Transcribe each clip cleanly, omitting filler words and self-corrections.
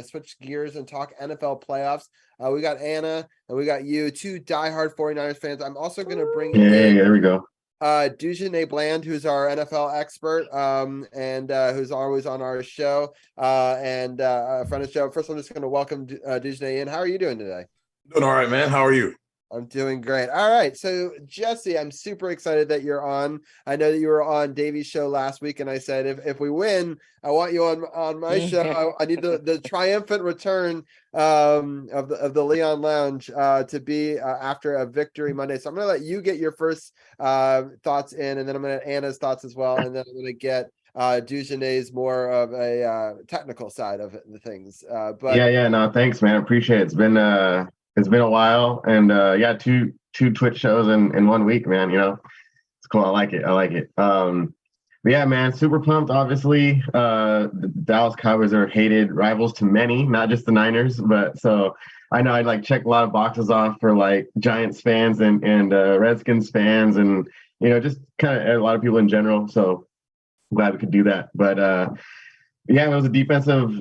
to switch gears and talk NFL playoffs. We got Anna and we got you, two diehard 49ers fans. I'm also going to bring Hey, in there we go. Dujunnea Bland, who's our NFL expert, and who's always on our show, and a friend of the show. First, I'm just going to welcome Dujunnea in. How are you doing today? Doing all right, man. How are you? I'm doing great. All right. So, Jesse, I'm super excited that you're on. I know that you were on Davey's show last week, and I said, if we win, I want you on my show. I need the triumphant return of the Leon Lounge to be after a victory Monday. So I'm going to let you get your first thoughts in, and then I'm going to Anna's thoughts as well, and then I'm going to get Dujunnea's more of a technical side of the things. But Yeah, no, thanks, man. Appreciate it. It's been a while, and yeah, two Twitch shows in 1 week, man. It's cool. I like it. But yeah, man, super pumped. Obviously, the Dallas Cowboys are hated rivals to many, not just the Niners. But so I know I'd check a lot of boxes off for Giants fans and Redskins fans, and just kind of a lot of people in general. So I'm glad we could do that. But yeah, it was a defensive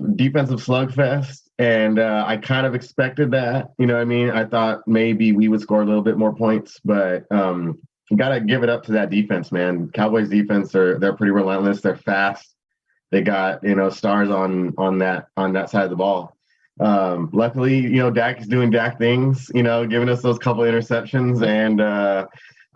slugfest, and I kind of expected that. You know what I mean? I thought maybe we would score a little bit more points, but you got to give it up to that defense, man. Cowboys defense, they're pretty relentless. They're fast. They got stars on that side of the ball. Luckily, Dak is doing Dak things. Giving us those couple interceptions, and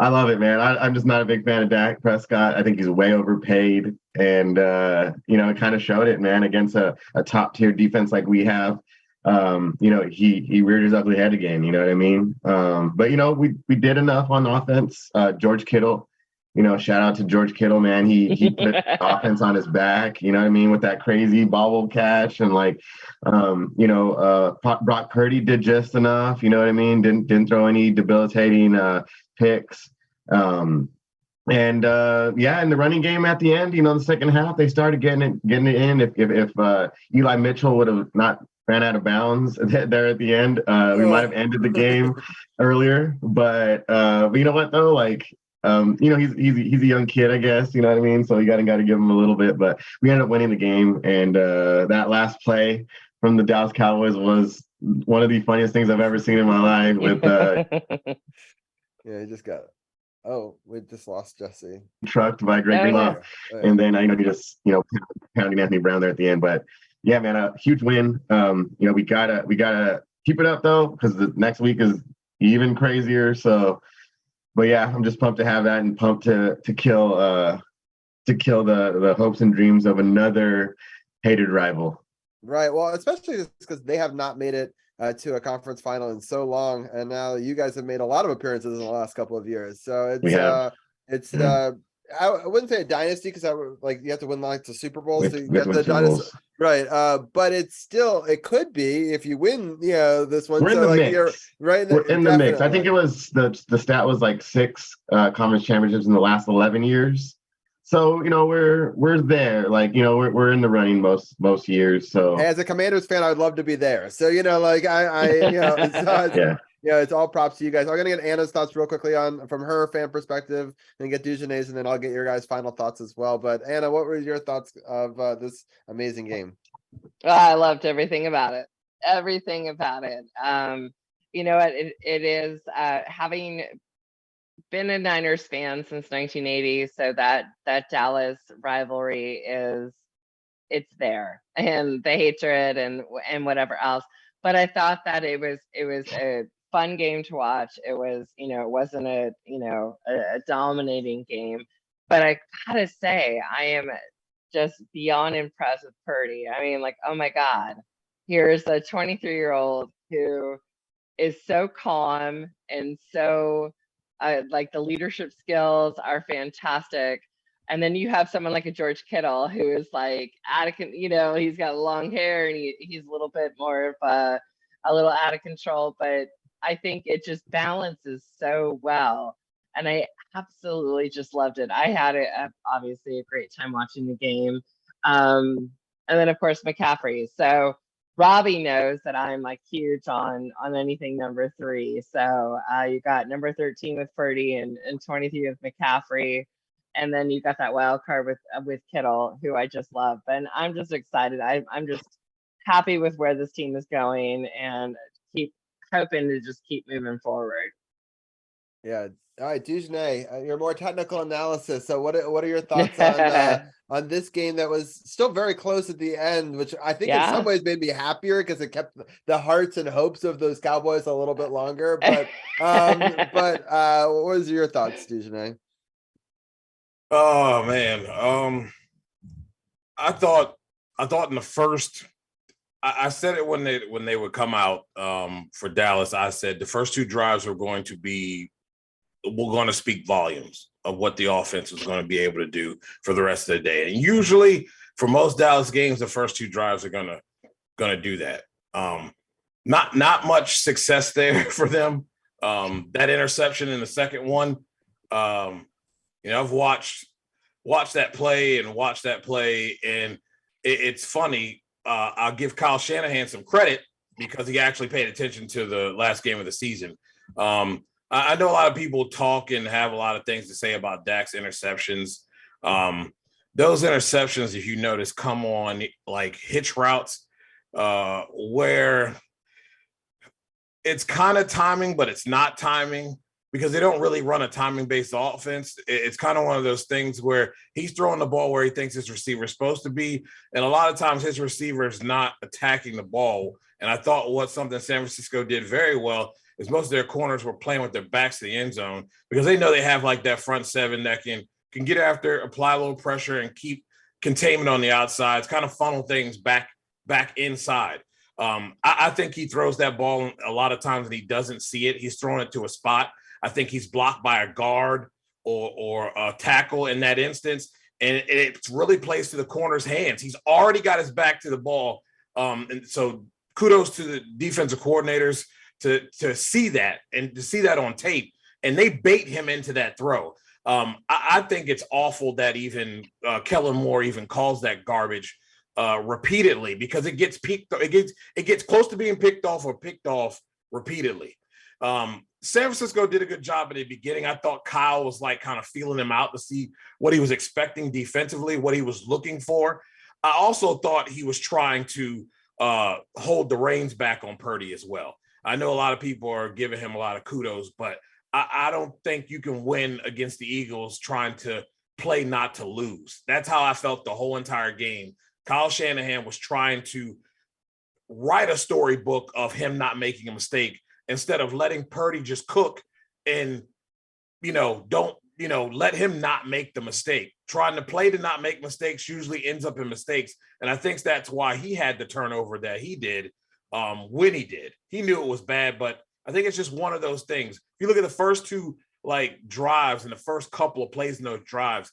I love it, man. I'm just not a big fan of Dak Prescott. I think he's way overpaid, and it kind of showed it, man, against a top tier defense like we have. He reared his ugly head again. You know what I mean? But we did enough on offense. George Kittle, shout out to George Kittle, man. He put offense on his back. You know what I mean? With that crazy bobble catch, and Brock Purdy did just enough. You know what I mean? Didn't throw any debilitating picks. And in the running game at the end, the second half, they started getting it in. If Eli Mitchell would have not ran out of bounds there at the end, we might have ended the game earlier. But you know what though, he's a young kid, I guess. You know what I mean? So you got to give him a little bit. But we ended up winning the game, and that last play from the Dallas Cowboys was one of the funniest things I've ever seen in my life. With yeah, he just got it. Oh, we just lost Jesse. Trucked by Greg Greenlaw, and then he just pounding Anthony Brown there at the end. But yeah, man, a huge win. We gotta keep it up though, because the next week is even crazier. So, but yeah, I'm just pumped to have that, and pumped to kill the hopes and dreams of another hated rival. Right. Well, especially because they have not made it to a conference final in so long, and now you guys have made a lot of appearances in the last couple of years. So it's I wouldn't say a dynasty, because you have to win the Super Bowls to get the dynasty, right? But it could be if you win, this one. We're in the mix. You're right. We're in the mix. I think it was the stat was 6 conference championships in the last 11 years. So we're there, we're in the running most years. So as a Commanders fan, I would love to be there. So it's all props to you guys. I'm gonna get Anna's thoughts real quickly from her fan perspective, and get Dujunnea's, and then I'll get your guys' final thoughts as well. But Anna, what were your thoughts of this amazing game? I loved everything about it. Everything about it. You know what? It is having been a Niners fan since 1980, so that Dallas rivalry it's there, and the hatred and whatever else. But I thought that it was a fun game to watch. It was, it wasn't a dominating game, but I gotta say, I am just beyond impressed with Purdy. I mean, oh my God, here's a 23-year-old who is so calm and so the leadership skills are fantastic. And then you have someone like a George Kittle who is out of, he's got long hair, and he's a little bit more of a little out of control, but I think it just balances so well. And I absolutely just loved it. I had obviously a great time watching the game. And then of course McCaffrey. So Robbie knows that I'm huge on anything number 3. So you got number 13 with Purdy and 23 with McCaffrey. And then you got that wild card with Kittle, who I just love. And I'm just excited. I'm just happy with where this team is going and keep hoping to just keep moving forward. Yeah. All right, Dujunnea, your more technical analysis. So what are your thoughts on this game that was still very close at the end, which I think in some ways made me happier because it kept the hearts and hopes of those Cowboys a little bit longer. But what was your thoughts, Dujunnea? Oh man. I thought in the first, I said it when they would come out for Dallas. I said the first two drives were going to speak volumes of what the offense was going to be able to do for the rest of the day. And usually for most Dallas games, the first two drives are going to do that. Not much success there for them. That interception in the second one, I've watched that play, and it's funny. I'll give Kyle Shanahan some credit because he actually paid attention to the last game of the season. I know a lot of people talk and have a lot of things to say about Dak's interceptions. Those interceptions, if you notice, come on like hitch routes where it's kind of timing, but it's not timing because they don't really run a timing-based offense. It's kind of one of those things where he's throwing the ball where he thinks his receiver is supposed to be, and a lot of times his receiver is not attacking the ball. And I thought something San Francisco did very well is most of their corners were playing with their backs to the end zone because they know they have like that front seven that can get after, apply a little pressure, and keep containment on the outsides, kind of funnel things back inside. I think he throws that ball a lot of times and he doesn't see it. He's throwing it to a spot. I think he's blocked by a guard or a tackle in that instance, and it really plays to the corner's hands. He's already got his back to the ball, and so kudos to the defensive coordinators to see that and to see that on tape, and they bait him into that throw. I think it's awful that even Kellen Moore even calls that garbage repeatedly because it gets close to being picked off repeatedly. San Francisco did a good job at the beginning. I thought Kyle was like kind of feeling him out to see what he was expecting defensively, what he was looking for. I also thought he was trying to hold the reins back on Purdy as well. I know a lot of people are giving him a lot of kudos, but I don't think you can win against the Eagles trying to play not to lose. That's how I felt the whole entire game. Kyle Shanahan was trying to write a storybook of him not making a mistake instead of letting Purdy just cook and, don't, let him not make the mistake. Trying to play to not make mistakes usually ends up in mistakes. And I think that's why he had the turnover that he did when he did. He knew it was bad, but I think it's just one of those things. If you look at the first two drives and the first couple of plays in those drives,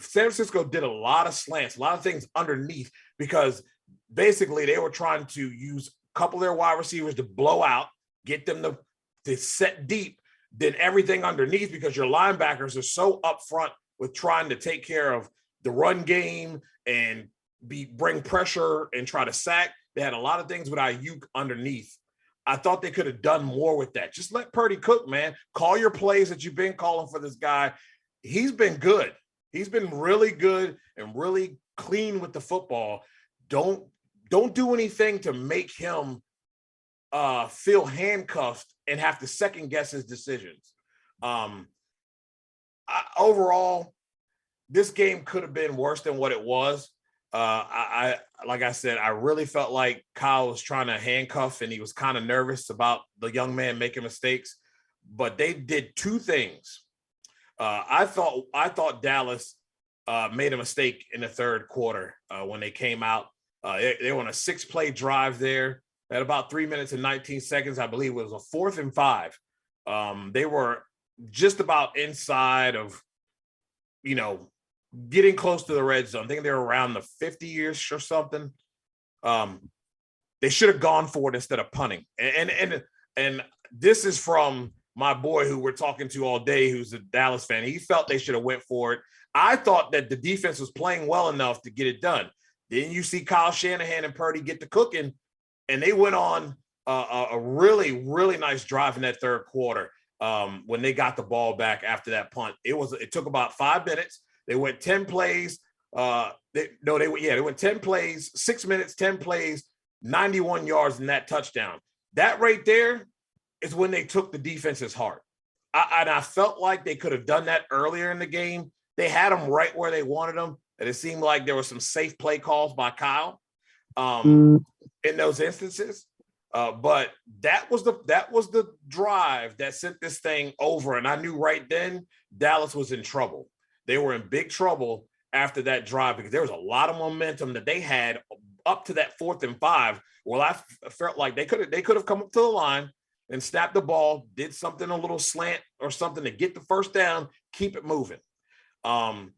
San Francisco did a lot of slants, a lot of things underneath because basically they were trying to use a couple of their wide receivers to blow out, get them to set deep, then everything underneath because your linebackers are so upfront with trying to take care of the run game and bring pressure and try to sack. They had a lot of things with Ayuk underneath. I thought they could have done more with that. Just let Purdy cook, man. Call your plays that you've been calling for this guy. He's been good. He's been really good and really clean with the football. Don't do anything to make him feel handcuffed and have to second guess his decisions. Overall, this game could have been worse than what it was. Like I said, I really felt like Kyle was trying to handcuff and he was kind of nervous about the young man making mistakes, but they did two things. I thought Dallas made a mistake in the third quarter when they came out. They were on a 6-play drive there at about 3 minutes and 19 seconds. I believe it was a 4th and 5. They were just about inside of, getting close to the red zone. I think they were around the 50-ish or something. They should have gone for it instead of punting. And this is from my boy who we're talking to all day, who's a Dallas fan. He felt they should have went for it. I thought that the defense was playing well enough to get it done. Then you see Kyle Shanahan and Purdy get to cooking, and they went on a really, really nice drive in that third quarter when they got the ball back after that punt. It took about 5 minutes. They went 10 plays. They went 10 plays, 6 minutes, 10 plays. 91 yards in that touchdown. That right there is when they took the defense's heart. I felt like they could have done that earlier in the game. They had them right where they wanted them, and it seemed like there were some safe play calls by Kyle in those instances. But that was the drive that sent this thing over, and I knew right then Dallas was in trouble. They were in big trouble after that drive because there was a lot of momentum that they had up to that 4th and 5. Well, I felt like they could have come up to the line and snapped the ball, did something, a little slant or something to get the first down, keep it moving. And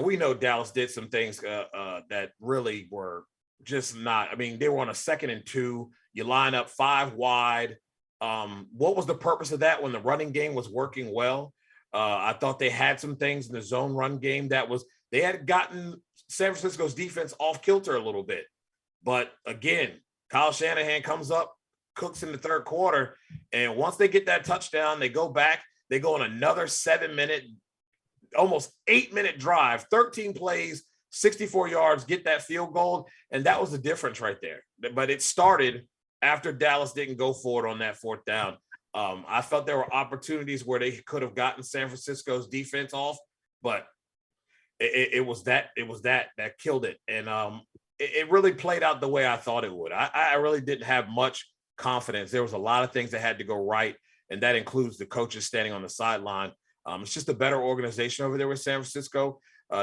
we know Dallas did some things that really were just not. I mean, they were on a 2nd and 2. You line up 5 wide. What was the purpose of that when the running game was working well? I thought they had some things in the zone run game they had gotten San Francisco's defense off kilter a little bit. But again, Kyle Shanahan comes up, cooks in the 3rd quarter, and once they get that touchdown, they go back. They go on another 7-minute, almost 8-minute drive, 13 plays, 64 yards, get that field goal, and that was the difference right there. But it started after Dallas didn't go for it on that 4th down. I felt there were opportunities where they could have gotten San Francisco's defense off, but it was that killed it, and it really played out the way I thought it would. I really didn't have much confidence. There was a lot of things that had to go right, and that includes the coaches standing on the sideline. It's just a better organization over there with San Francisco.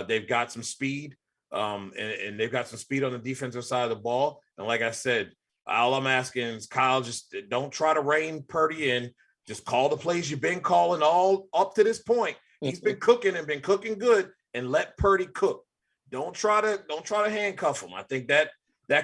They've got some speed, and they've got some speed on the defensive side of the ball. And like I said, all I'm asking is Kyle, just don't try to rein Purdy in. Just call the plays you've been calling all up to this point. He's been cooking and been cooking good, and let Purdy cook. Don't try to handcuff him. I think that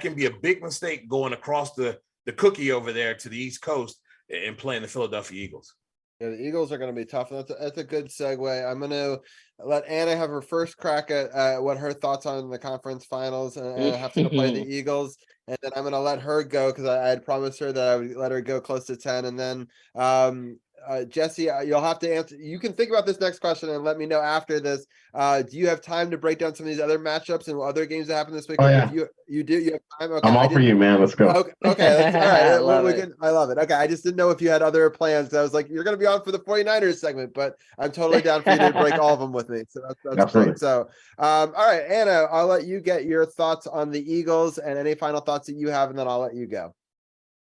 can be a big mistake going across the cookie over there to the East Coast and playing the Philadelphia Eagles. Yeah, the Eagles are going to be tough. That's a good segue. I'm going to let Anna have her first crack at what her thoughts on the conference finals and having to play the Eagles. And then I'm going to let her go because I had promised her that I would let her go close to 10. And then Jesse, you'll have to answer. You can think about this next question and let me know after this. Do you have time to break down some of these other matchups and other games that happened this week? Oh, yeah. If you do, you have time. Okay, I'm all for you, man. Let's go. Okay, that's, all right. I love it. Okay, I just didn't know if you had other plans. I was like, you're going to be on for the 49ers segment, but I'm totally down for you to break all of them with me. So that's great. So, all right, Anna, I'll let you get your thoughts on the Eagles and any final thoughts that you have, and then I'll let you go.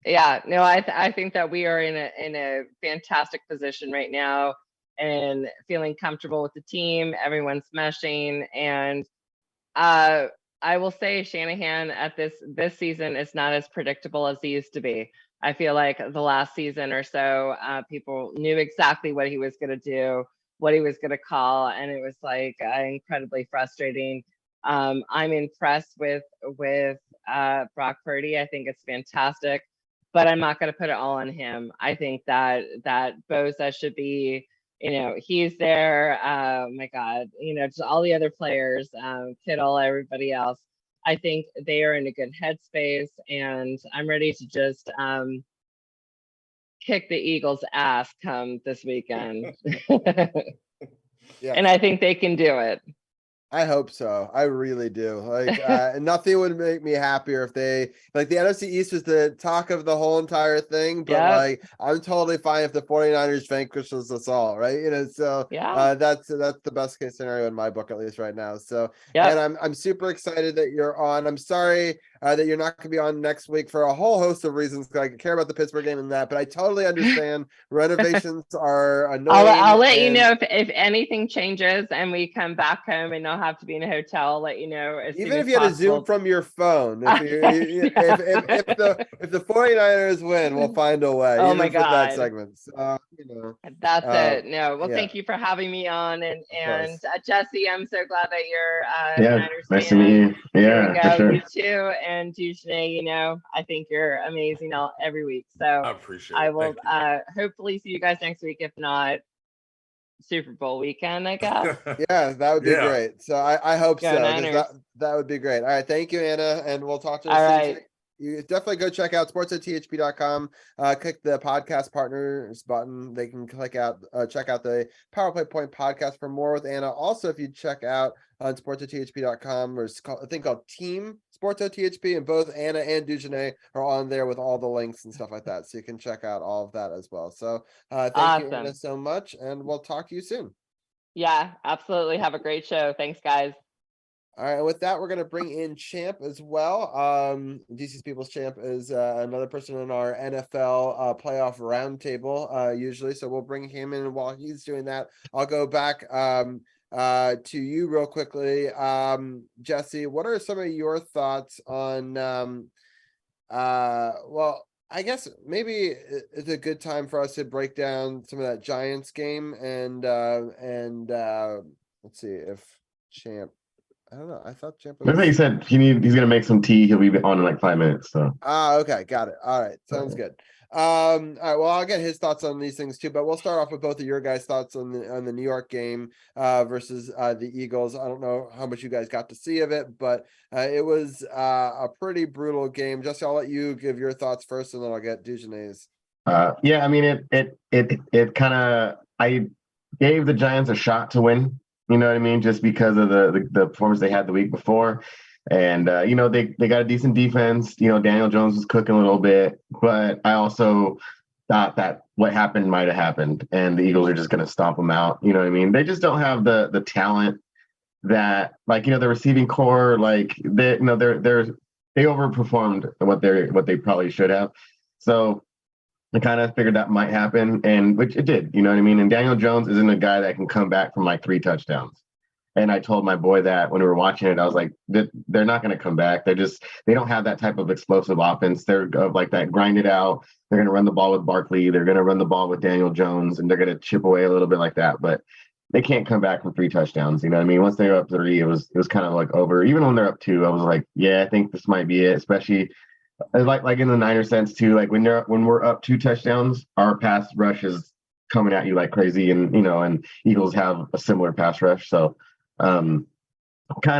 Yeah, no, I think that we are in a fantastic position right now and feeling comfortable with the team. Everyone's meshing, and I will say Shanahan at this season is not as predictable as he used to be. I feel like the last season or so, people knew exactly what he was going to do, what he was going to call, and it was like incredibly frustrating. I'm impressed with Brock Purdy. I think it's fantastic. But I'm not going to put it all on him. I think that Bosa should be, he's there. Oh my God, just all the other players, Kittle, everybody else. I think they are in a good headspace, and I'm ready to just kick the Eagles' ass come this weekend. Yeah. And I think they can do it. I hope so. I really do. Like, nothing would make me happier if they, like, the NFC East was the talk of the whole entire thing, but like, I'm totally fine if the 49ers vanquishes us all, right? So that's the best case scenario in my book, at least right now. So, and I'm super excited that you're on. I'm sorry that you're not going to be on next week for a whole host of reasons, because I care about the Pittsburgh game and that, but I totally understand renovations are annoying. I'll let you know if anything changes and we come back home and I'll have to be in a hotel. I'll let you know even if you had to Zoom from your phone. If the 49ers win, we'll find a way. Oh my God, that segment. That's it. No, well, thank you for having me on, and Jesse, I'm so glad that you're Niners nice fan. to meet you. Yeah, for sure. You too, and Dujunnea, I think you're amazing every week. So I appreciate it. I will hopefully see you guys next week. If not, Super Bowl weekend, I guess. Yeah, that would be great. So I hope Go so. Niners. That would be great. All right, thank you, Anna, and we'll talk to you All soon. right. You definitely go check out sportsothp.com. Click the podcast partners button. They can check out the Power Play Point podcast for more with Anna. Also, if you check out on sportsothp.com, there's a thing called Team SportsOTHP, and both Anna and Dujunnea are on there with all the links and stuff like that. So you can check out all of that as well. So thank you, Anna, so much, and we'll talk to you soon. Yeah, absolutely. Have a great show. Thanks, guys. All right, with that, we're going to bring in Champ as well. DC's People's Champ is another person in our NFL playoff roundtable usually, so we'll bring him in. While he's doing that, I'll go back to you real quickly. Jesse, what are some of your thoughts on, well, I guess maybe it's a good time for us to break down some of that Giants game and let's see if Champ, I don't know. I thought Champ was... I think he said he's gonna make some tea. He'll be on in like 5 minutes. So okay, got it. All right, sounds good. All right, well, I'll get his thoughts on these things too, but we'll start off with both of your guys' thoughts on the New York game versus the Eagles. I don't know how much you guys got to see of it, but it was a pretty brutal game. Jesse, I'll let you give your thoughts first, and then I'll get Dujunea's. Yeah, I mean it kind of, I gave the Giants a shot to win. You know what I mean? Just because of the performance they had the week before. And, they got a decent defense. Daniel Jones was cooking a little bit. But I also thought that what happened might have happened. And the Eagles are just going to stomp them out. You know what I mean? They just don't have the talent that, the receiving core, they overperformed what they probably should have. So I kind of figured that might happen, and which it did, you know what I mean? And Daniel Jones isn't a guy that can come back from 3 touchdowns. And I told my boy that when we were watching it, I was like, they're not going to come back. They don't have that type of explosive offense. They're like that, grind it out. They're going to run the ball with Barkley. They're going to run the ball with Daniel Jones, and they're going to chip away a little bit like that. But they can't come back from 3 touchdowns. You know what I mean? Once they were up 3, it was kind of over. Even when they're up 2, I was like, yeah, I think this might be it, especially like in the Niners sense too, when we're up 2 touchdowns, our pass rush is coming at you like crazy, and Eagles have a similar pass rush. So kind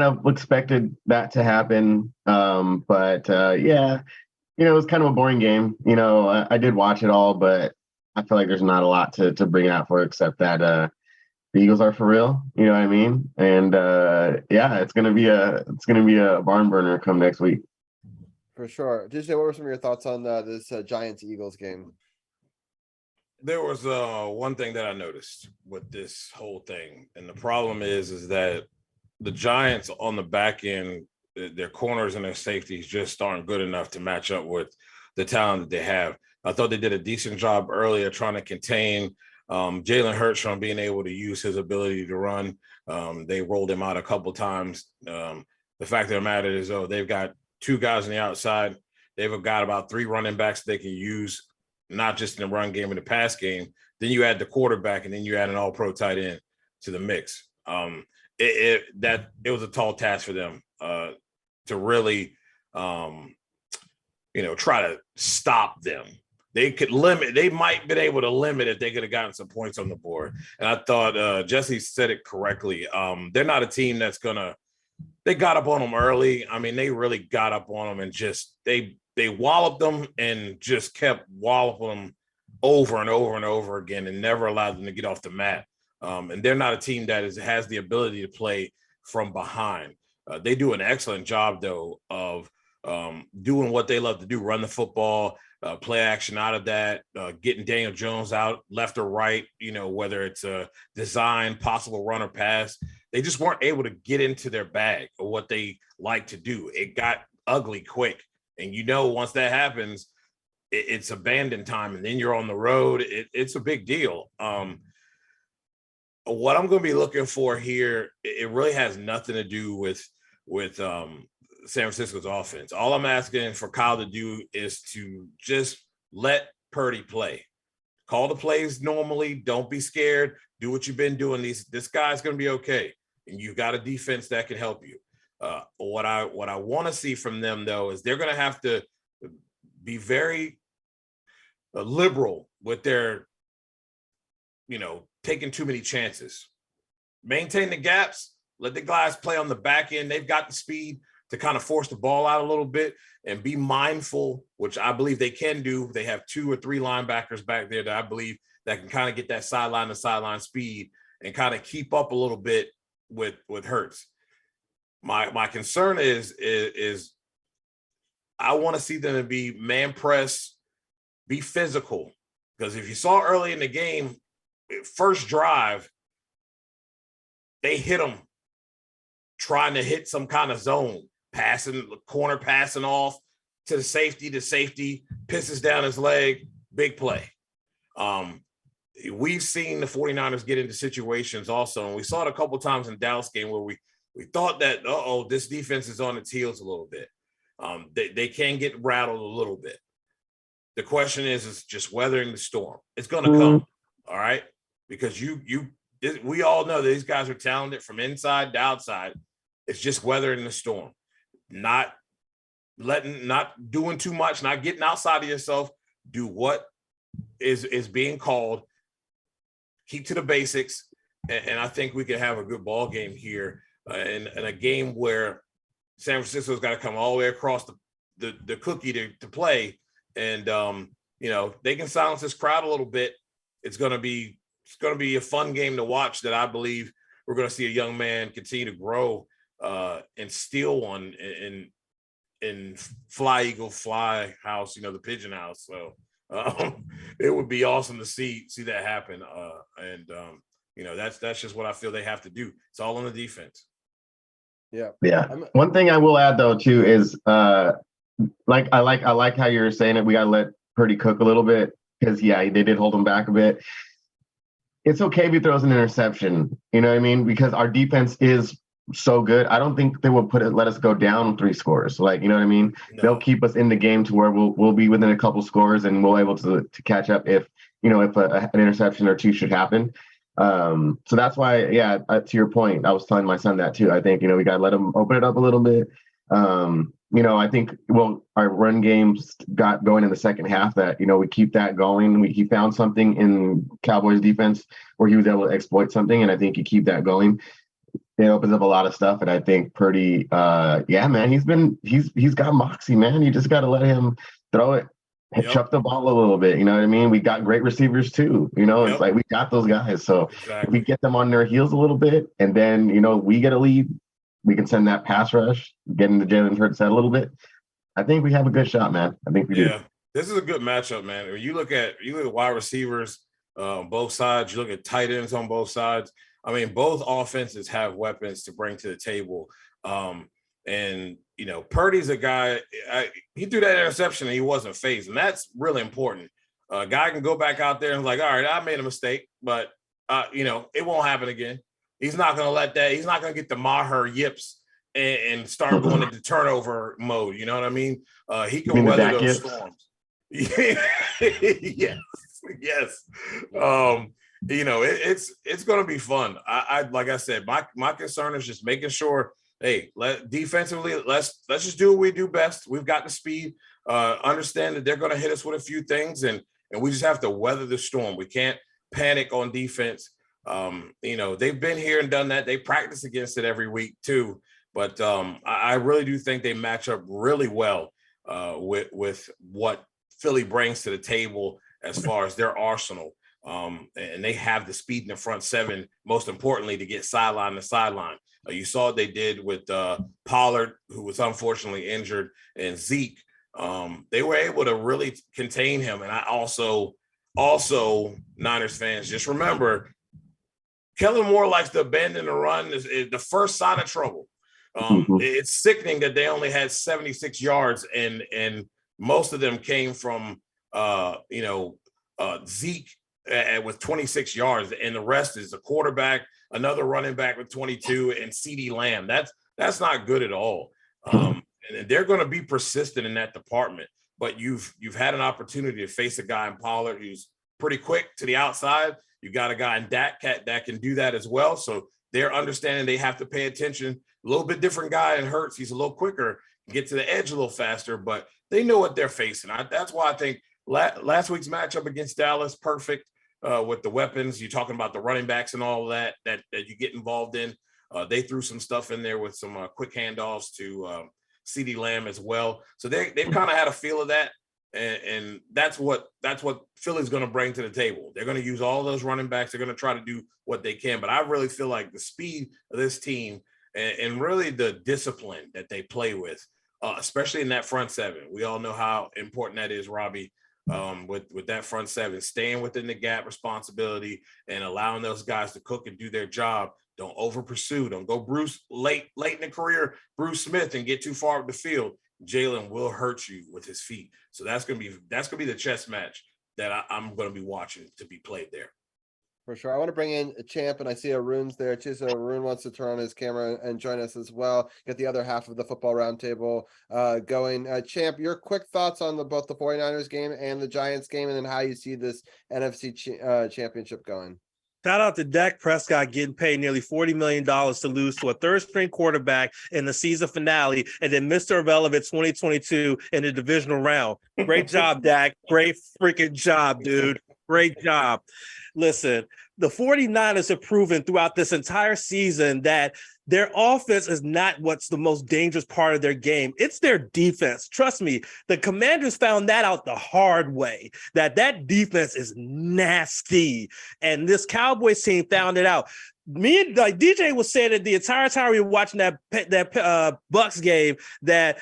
of expected that to happen. But yeah, it was kind of a boring game. I did watch it all, but I feel like there's not a lot to bring out for it, except that the Eagles are for real. You know what I mean? And yeah, it's gonna be a barn burner come next week. For sure. Just what were some of your thoughts on this Giants-Eagles game? There was one thing that I noticed with this whole thing, and the problem is that the Giants on the back end, their corners and their safeties just aren't good enough to match up with the talent that they have. I thought they did a decent job earlier trying to contain Jalen Hurts from being able to use his ability to run. They rolled him out a couple times. The fact of the matter is, they've got 2 guys on the outside. They've got about 3 running backs they can use, not just in the run game and the pass game. Then you add the quarterback, and then you add an all-pro tight end to the mix. It was a tall task for them to really, try to stop them. They might have been able to limit if they could have gotten some points on the board. And I thought Jesse said it correctly. They're not a team that's they got up on them early. I mean, they really got up on them and just they walloped them and just kept walloping them over and over and over again and never allowed them to get off the mat. And they're not a team that has the ability to play from behind. They do an excellent job, though, of doing what they love to do, run the football, play action out of that, getting Daniel Jones out left or right, whether it's a design, possible run or pass. They just weren't able to get into their bag of what they like to do. It got ugly quick. And once that happens, it's abandon time, and then you're on the road. It's a big deal. What I'm going to be looking for here, it really has nothing to do with San Francisco's offense. All I'm asking for Kyle to do is to just let Purdy play. Call the plays normally. Don't be scared. Do what you've been doing. This guy's going to be okay, and you've got a defense that can help you. What I want to see from them, though, is they're going to have to be very liberal with their, taking too many chances. Maintain the gaps. Let the guys play on the back end. They've got the speed to kind of force the ball out a little bit and be mindful, which I believe they can do. They have 2 or 3 linebackers back there that I believe that can kind of get that sideline to sideline speed and kind of keep up a little bit with Hurts. My concern is I want to see them to be man press, be physical. Because if you saw early in the game, first drive, they hit them trying to hit some kind of zone, passing, corner passing off to the safety, pisses down his leg, big play. We've seen the 49ers get into situations also, and we saw it a couple times in Dallas game where we thought that, this defense is on its heels a little bit. They can get rattled a little bit. The question is just weathering the storm. It's going to come, all right? Because we all know that these guys are talented from inside to outside. It's just weathering the storm, not doing too much, not getting outside of yourself. Do what is being called. Keep to the basics, and I think we can have a good ball game here, and a game where San Francisco's got to come all the way across the cookie to play. And they can silence this crowd a little bit. It's going to be a fun game to watch that I believe we're going to see a young man continue to grow and steal one in Fly Eagle Fly House, the pigeon house. So it would be awesome to see that happen. That's just what I feel they have to do. It's all on the defense. Yeah. One thing I will add though too is I like how you're saying it. We gotta let Purdy cook a little bit because they did hold him back a bit. It's okay if he throws an interception, you know what I mean? Because our defense is so good. I don't think they will let us go down 3 scores. Like, you know what I mean? No. They'll keep us in the game to where we'll be within a couple scores and we'll be able to catch up if an interception or 2 should happen. So that's why, to your point, I was telling my son that too. I think, we got to let him open it up a little bit. I think, our run games got going in the second half that, we keep that going. He found something in Cowboys defense where he was able to exploit something. And I think you keep that going. It opens up a lot of stuff. And I think Purdy, man, he's got moxie, man. You just got to let him throw it. Chuck the ball a little bit, you know what I mean? We got great receivers too, It's like we got those guys. So if we get them on their heels a little bit and then, we get a lead, we can send that pass rush, get into Jalen Hurts' head a little bit. I think we have a good shot, man. I think we do. Yeah, this is a good matchup, man. When you look at wide receivers on both sides, you look at tight ends on both sides. I mean, both offenses have weapons to bring to the table. And Purdy's a guy, he threw that interception and he wasn't phased. And that's really important. A guy can go back out there and like, all right, I made a mistake, but, it won't happen again. He's not going to let that. He's not going to get the Maher yips and start going into turnover mode. You know what I mean? He can weather those storms. Yes. It's going to be fun. I like I said, my concern is just making sure, hey, defensively, let's just do what we do best. We've got the speed. Understand that they're going to hit us with a few things, and we just have to weather the storm. We can't panic on defense. They've been here and done that. They practice against it every week too. But I really do think they match up really well with what Philly brings to the table as far as their arsenal. And they have the speed in the front 7, most importantly, to get sideline to sideline. You saw what they did with Pollard, who was unfortunately injured, and Zeke. They were able to really contain him. And I also Niners fans, just remember, Kellen Moore likes to abandon the run is the first sign of trouble. It's sickening that they only had 76 yards and most of them came from Zeke with 26 yards, and the rest is a quarterback, another running back with 22, and CeeDee Lamb. That's not good at all. And they're going to be persistent in that department. But you've had an opportunity to face a guy in Pollard who's pretty quick to the outside. You got a guy in Dak that can do that as well. So they're understanding they have to pay attention. A little bit different guy in Hurts. He's a little quicker, get to the edge a little faster, but they know what they're facing. That's why I think last week's matchup against Dallas, perfect with the weapons. You're talking about the running backs and all of that you get involved in. They threw some stuff in there with some quick handoffs to CeeDee Lamb as well. So they've kind of had a feel of that. And that's what Philly's going to bring to the table. They're going to use all those running backs. They're going to try to do what they can. But I really feel like the speed of this team and really the discipline that they play with especially in that front seven. We all know how important that is, Robbie. With that front seven, staying within the gap responsibility and allowing those guys to cook and do their job. Don't over pursue. Don't go Bruce late in the career, Bruce Smith, and get too far up the field. Jalen will hurt you with his feet. So that's gonna be the chess match that I'm gonna be watching to be played there. For sure. I want to bring in a Champ, and I see Arun's there too. So Arun wants to turn on his camera and join us as well. Get the other half of the football roundtable going. Champ, your quick thoughts on both the 49ers game and the Giants game, and then how you see this NFC championship going. Shout out to Dak Prescott getting paid nearly $40 million to lose to a third-string quarterback in the season finale, and then Mr. Irrelevant 2022 in the divisional round. Great job, Dak. Great freaking job, dude. Great job. Listen, the 49ers have proven throughout this entire season that their offense is not what's the most dangerous part of their game. It's their defense. Trust me, the Commanders found that out the hard way, that defense is nasty. And this Cowboys team found it out. Me and DJ was saying that the entire time we were watching that Bucks game, that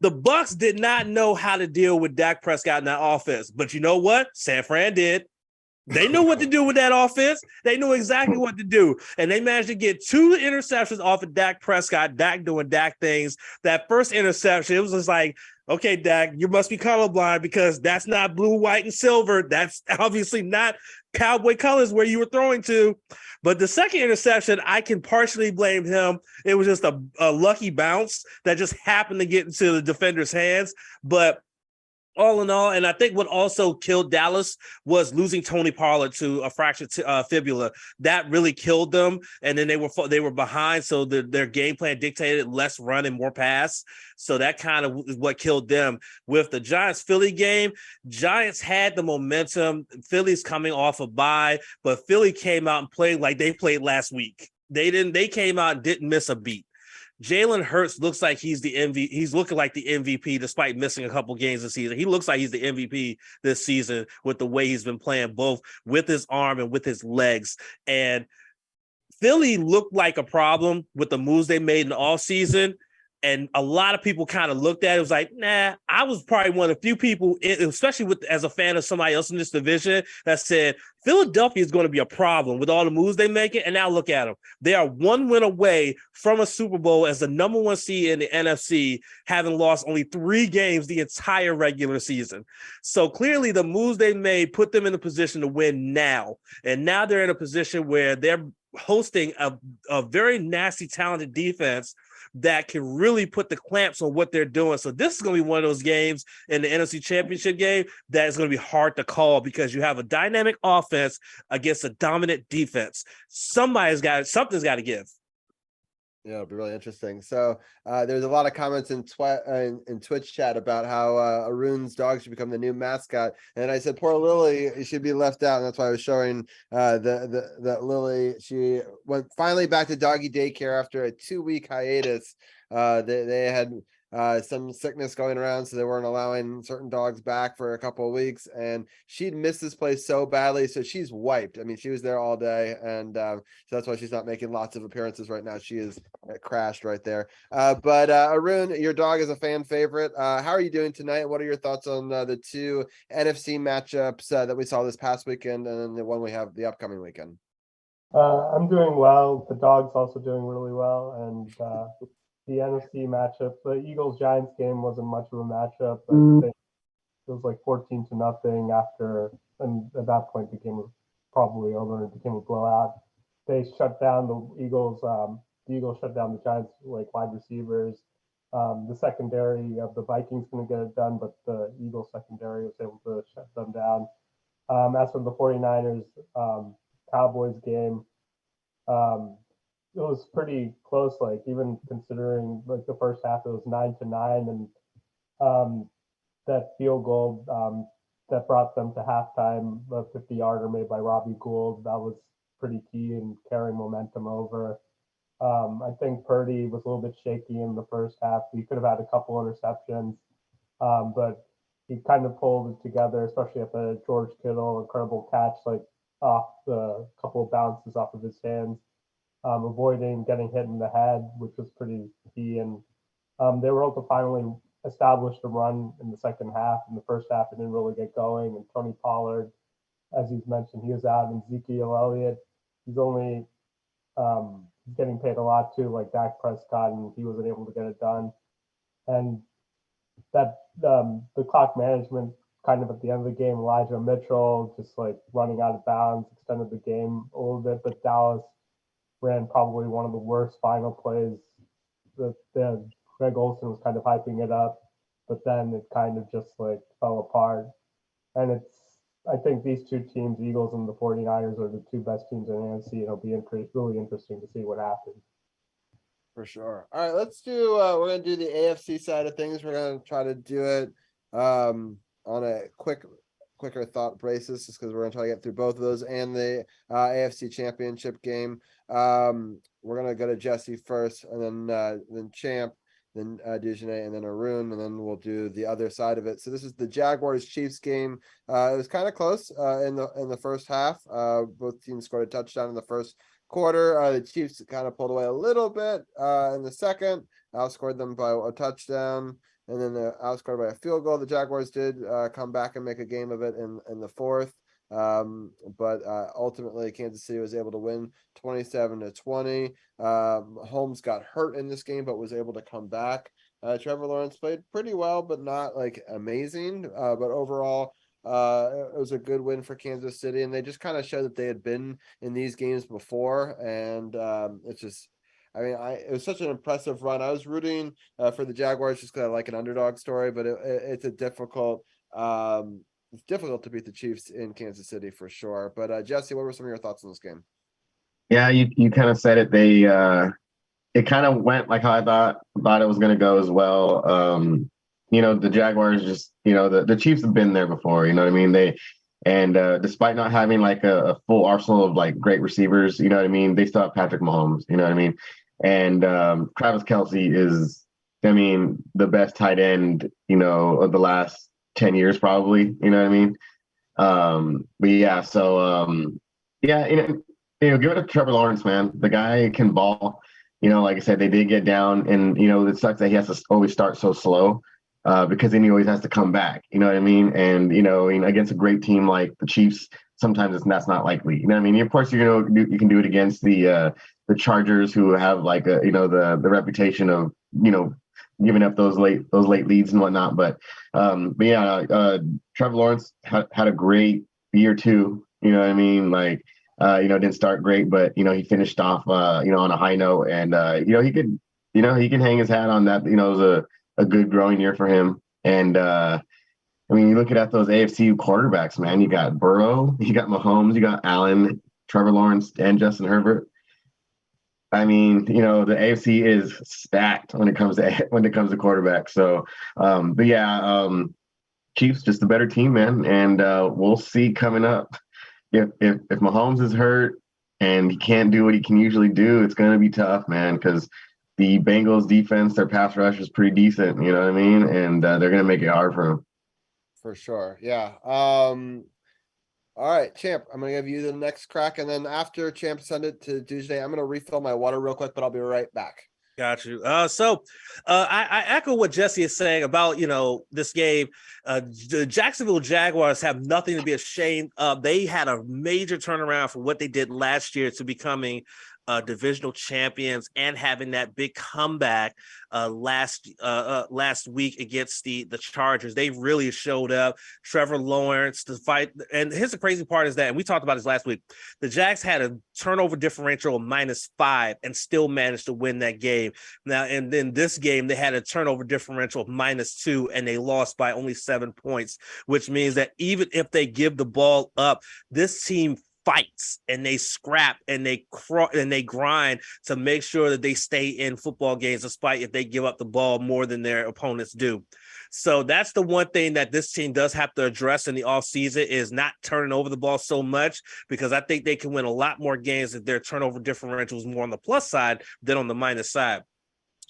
the Bucks did not know how to deal with Dak Prescott in that offense. But you know what? San Fran did. They knew what to do with that offense. They knew exactly what to do. And they managed to get 2 interceptions off of Dak Prescott, Dak doing Dak things. That first interception, it was just like, okay, Dak, you must be colorblind because that's not blue, white, and silver. That's obviously not Cowboy colors where you were throwing to. But the second interception, I can partially blame him. It was just a lucky bounce that just happened to get into the defender's hands. But all in all, and I think what also killed Dallas was losing Tony Pollard to a fractured fibula. That really killed them, and then they were behind, so their game plan dictated less run and more pass. So that kind of is what killed them. With the Giants-Philly game, Giants had the momentum. Philly's coming off a bye, but Philly came out and played like they played last week. They came out and didn't miss a beat. Jalen Hurts looks like he's the MVP. He's looking like the MVP despite missing a couple games this season. He looks like he's the MVP this season with the way he's been playing, both with his arm and with his legs. And Philly looked like a problem with the moves they made in the offseason. And a lot of people kind of looked at it, was like, nah. I was probably one of the few people, especially as a fan of somebody else in this division, that said Philadelphia is going to be a problem with all the moves they make it. And now look at them. They are 1 win away from a Super Bowl as the number 1 seed in the NFC, having lost only 3 games the entire regular season. So clearly the moves they made put them in a position to win now. And now they're in a position where they're hosting a very nasty, talented defense that can really put the clamps on what they're doing. So this is going to be one of those games in the NFC Championship game that is going to be hard to call because you have a dynamic offense against a dominant defense. Something's got to give. Yeah, it'll be really interesting. So there's a lot of comments in Twitch chat about how Arun's dog should become the new mascot. And I said, poor Lily, should be left out. And that's why I was showing that Lily, she went finally back to doggy daycare after a 2-week hiatus. They had some sickness going around, so they weren't allowing certain dogs back for a couple of weeks, and she'd missed this place so badly, so she's wiped. I mean, she was there all day, and so that's why she's not making lots of appearances right now. She is crashed right there. But Arun, your dog is a fan favorite. How are you doing tonight? What are your thoughts on the 2 NFC matchups that we saw this past weekend, and then the one we have the upcoming weekend? I'm doing well. The dog's also doing really well, and the NFC matchup, the Eagles-Giants game wasn't much of a matchup. I think it was like 14-0 after, and at that point the game was probably over and it became a blowout. They shut down the Eagles. The Eagles shut down the Giants like wide receivers. The secondary of the Vikings going to get it done, but the Eagles secondary was able to shut them down. As for the 49ers Cowboys game, it was pretty close, like even considering like the first half, it was 9-9, and that field goal that brought them to halftime, the 50-yarder made by Robbie Gould, that was pretty key in carrying momentum over. I think Purdy was a little bit shaky in the first half. He could have had a couple interceptions, but he kind of pulled it together, especially at the George Kittle incredible catch, like off the couple of bounces off of his hands. Avoiding getting hit in the head, which was pretty key. And They were able to finally establish the run in the second half. In the first half, it didn't really get going. And Tony Pollard, as he's mentioned, he was out. And Ezekiel Elliott, he's only getting paid a lot too, like Dak Prescott, and he wasn't able to get it done. And that the clock management kind of at the end of the game, Elijah Mitchell just like running out of bounds extended the game a little bit, but Dallas ran probably one of the worst final plays. The Greg Olsen was kind of hyping it up, but then it kind of just like fell apart. And I think these two teams, Eagles and the 49ers, are the two best teams in the NFC. It'll be really interesting to see what happens. For sure. All right, let's do we're gonna do the AFC side of things. We're gonna try to do it on a quicker thought basis, just because we're gonna try to get through both of those and the AFC Championship game. We're gonna go to Jesse first, and then Champ, then Dujunnea, and then Arun, and then we'll do the other side of it. So this is the Jaguars Chiefs game. It was kind of close in the first half. Both teams scored a touchdown in the first quarter. The Chiefs kind of pulled away a little bit in the second, outscored them by a touchdown, and then outscored by a field goal. The Jaguars did come back and make a game of it in the fourth, but ultimately Kansas City was able to win 27-20. Holmes got hurt in this game, but was able to come back. Trevor Lawrence played pretty well, but not like amazing. But overall, it was a good win for Kansas City, and they just kind of showed that they had been in these games before. And it's just, I mean, it was such an impressive run. I was rooting for the Jaguars just because I like an underdog story, but it's a difficult. It's difficult to beat the Chiefs in Kansas City for sure. But Jesse, what were some of your thoughts on this game? Yeah, you kind of said it. It kind of went like how I thought it was going to go as well. The Jaguars just, the Chiefs have been there before, you know what I mean? Despite not having like a full arsenal of like great receivers, you know what I mean? They still have Patrick Mahomes, you know what I mean? And Travis Kelce is, the best tight end, of the last 10 years probably, you know what I mean? But yeah, so give it to Trevor Lawrence, man. The guy can ball. Like I said, they did get down, and it sucks that he has to always start so slow. Because then he always has to come back, you know what I mean? And, against a great team like the Chiefs, sometimes that's not likely. You know what I mean? Of course, you can do it against the Chargers, who have like the reputation of, giving up those late leads and whatnot. But yeah, Trevor Lawrence had a great year too. You know what I mean? Like, didn't start great, but he finished off on a high note, and he can hang his hat on that. It was a good growing year for him. And you look at those AFC quarterbacks, man. You got Burrow, you got Mahomes, you got Allen, Trevor Lawrence, and Justin Herbert. The AFC is stacked when it comes to quarterbacks. So, but yeah, Chiefs just a better team, man. And we'll see coming up. If Mahomes is hurt and he can't do what he can usually do, it's going to be tough, man, because the Bengals defense, their pass rush is pretty decent, you know what I mean? And they're going to make it hard for him. For sure. Yeah. All right, Champ, I'm going to give you the next crack. And then after Champ send it to Tuesday, I'm going to refill my water real quick, but I'll be right back. Got you. I echo what Jesse is saying about, this game. The Jacksonville Jaguars have nothing to be ashamed of. They had a major turnaround from what they did last year to becoming divisional champions and having that big comeback last week against the Chargers. They really showed up. Trevor Lawrence to fight. And here's the crazy part is that, and we talked about this last week, the Jags had a turnover differential of -5 and still managed to win that game. Now, and then this game, they had a turnover differential of -2 and they lost by only 7 points, which means that even if they give the ball up, this team fights and they scrap and they grind to make sure that they stay in football games, despite if they give up the ball more than their opponents do. So that's the one thing that this team does have to address in the offseason, is not turning over the ball so much, because I think they can win a lot more games if their turnover differential is more on the plus side than on the minus side.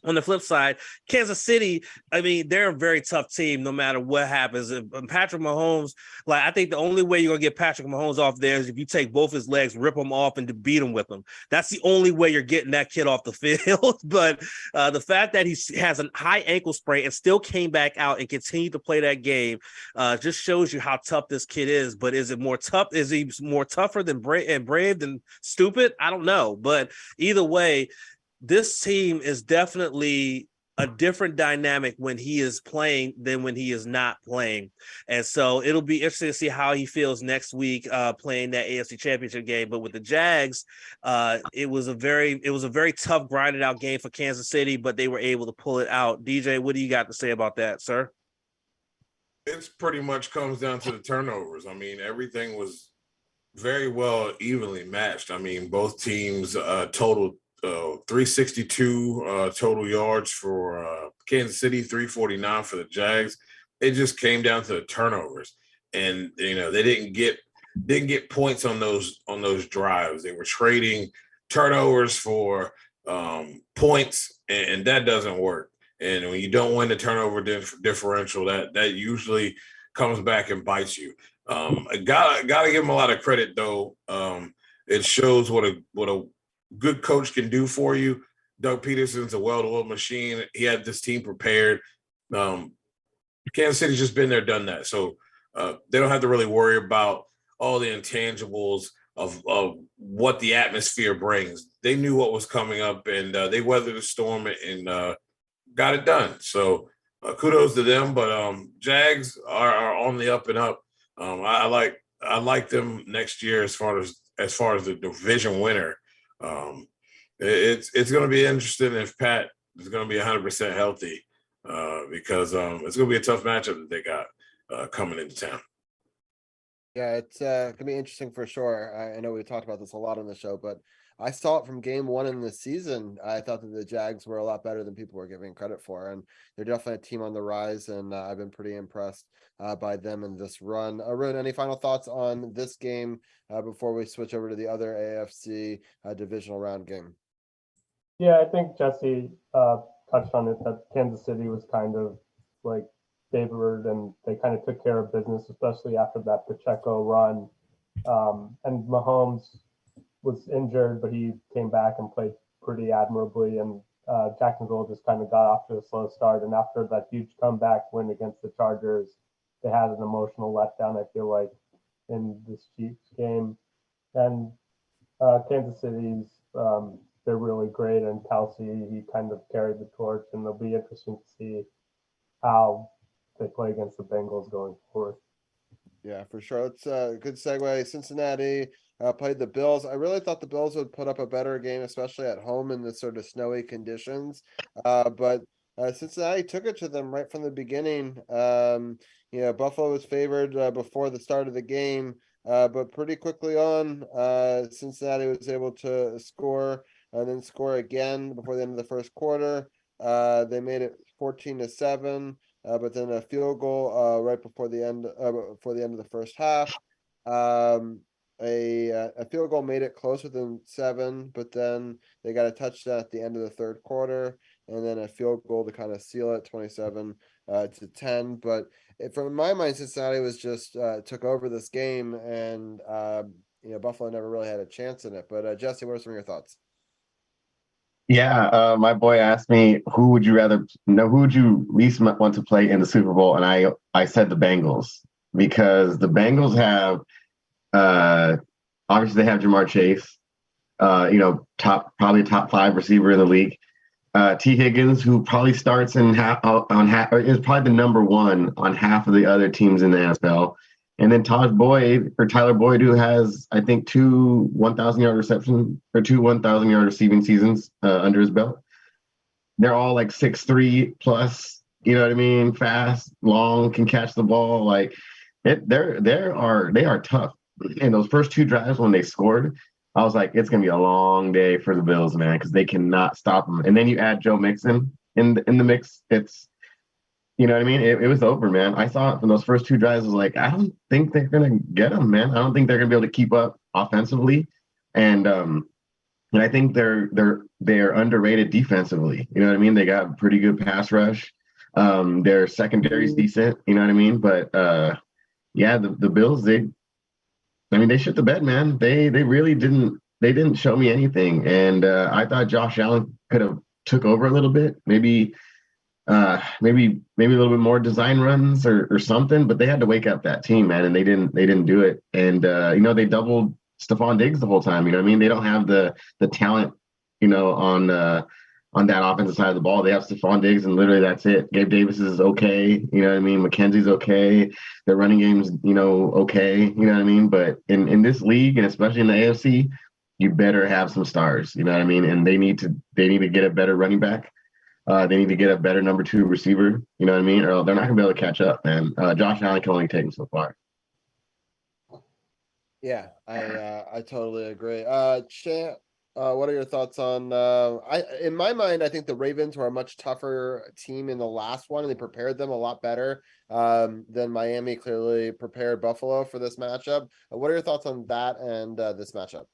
On the flip side, Kansas City, I mean, they're a very tough team no matter what happens. If Patrick Mahomes, I think the only way you're going to get Patrick Mahomes off there is if you take both his legs, rip them off, and to beat him with them. That's the only way you're getting that kid off the field. But the fact that he has a high ankle sprain and still came back out and continued to play that game just shows you how tough this kid is. But is it more tough? Is he more tougher than brave than stupid? I don't know. But either way, this team is definitely a different dynamic when he is playing than when he is not playing. And so it'll be interesting to see how he feels next week playing that AFC Championship game. But with the Jags, it was a very tough, grinded out game for Kansas City, but they were able to pull it out. DJ, what do you got to say about that, sir? It's pretty much comes down to the turnovers. I mean, everything was very well evenly matched. I mean, both teams totaled 362 total yards for Kansas City, 349 for the Jags. It just came down to the turnovers, and they didn't get points on those drives. They were trading turnovers for points, and that doesn't work. And when you don't win the turnover differential, that usually comes back and bites you. I gotta give them a lot of credit though. It shows what a good coach can do for you. Doug Peterson's a well-oiled machine. He had this team prepared. Kansas City's just been there, done that. So they don't have to really worry about all the intangibles of what the atmosphere brings. They knew what was coming up, and they weathered the storm and got it done. So kudos to them. But Jags are on the up and up. I like them next year as far as the division winner. It's going to be interesting if Pat is going to be 100% healthy because it's going to be a tough matchup that they got coming into town. Yeah, it's going to be interesting for sure. I know we talked about this a lot on the show, but I saw it from game one in the season. I thought that the Jags were a lot better than people were giving credit for, and they're definitely a team on the rise, and I've been pretty impressed by them in this run. Arun, any final thoughts on this game before we switch over to the other AFC divisional round game? Yeah, I think Jesse touched on it, that Kansas City was kind of like favored, and they kind of took care of business, especially after that Pacheco run. And Mahomes was injured, but he came back and played pretty admirably. And Jacksonville just kind of got off to a slow start. And after that huge comeback win against the Chargers, they had an emotional letdown, I feel like, in this Chiefs game. And Kansas City's, they're really great. And Kelsey, he kind of carried the torch, and it'll be interesting to see how they play against the Bengals going forward. Yeah, for sure. It's a good segue. Cincinnati played the Bills. I really thought the Bills would put up a better game, especially at home in the sort of snowy conditions. But Cincinnati took it to them right from the beginning. Buffalo was favored before the start of the game, but pretty quickly on, Cincinnati was able to score and then score again before the end of the first quarter. They made it 14-7. But then a field goal right before the end of the first half. A field goal made it closer than 7, but then they got a touchdown at the end of the third quarter, and then a field goal to kind of seal it, 27-10. But from my mind, Cincinnati was just took over this game, and Buffalo never really had a chance in it. But Jesse, what are some of your thoughts? Yeah, my boy asked me, who would you least want to play in the Super Bowl? And I said the Bengals, because the Bengals have, obviously they have Jamar Chase, probably top 5 receiver in the league. T. Higgins, who probably starts is probably the number 1 on half of the other teams in the NFL. And then Tyler Boyd, who has, I think, 2 1,000-yard reception or 2 1,000-yard receiving seasons under his belt. They're all like 6'3" plus, you know what I mean? Fast, long, can catch the ball. Like they are tough. In those first 2 drives when they scored, I was like, it's gonna be a long day for the Bills, man, because they cannot stop them. And then you add Joe Mixon in the mix. It's, you know what I mean? It was over, man. I thought from those first 2 drives, I was like, I don't think they're going to get them, man. I don't think they're going to be able to keep up offensively. And And I think they're underrated defensively. You know what I mean? They got pretty good pass rush. Their secondary's decent. You know what I mean? But yeah, the Bills, they shit the bed, man. They really didn't show me anything. And I thought Josh Allen could have took over a little bit, maybe maybe a little bit more design runs or something. But they had to wake up that team, man, and they didn't do it. And they doubled Stephon Diggs the whole time. You know what I mean? They don't have the talent, on that offensive side of the ball. They have Stephon Diggs, and literally that's it. Gabe Davis is okay. You know what I mean? McKenzie's okay. Their running game's, okay. You know what I mean? But in this league, and especially in the AFC, you better have some stars. You know what I mean? And they need to get a better running back. They need to get a better number 2 receiver. You know what I mean? Or they're not gonna be able to catch up, man. Josh Allen can only take them so far. Yeah, I totally agree. Chant, what are your thoughts on? In my mind, I think the Ravens were a much tougher team in the last one, and they prepared them a lot better than Miami clearly prepared Buffalo for this matchup. What are your thoughts on that and this matchup?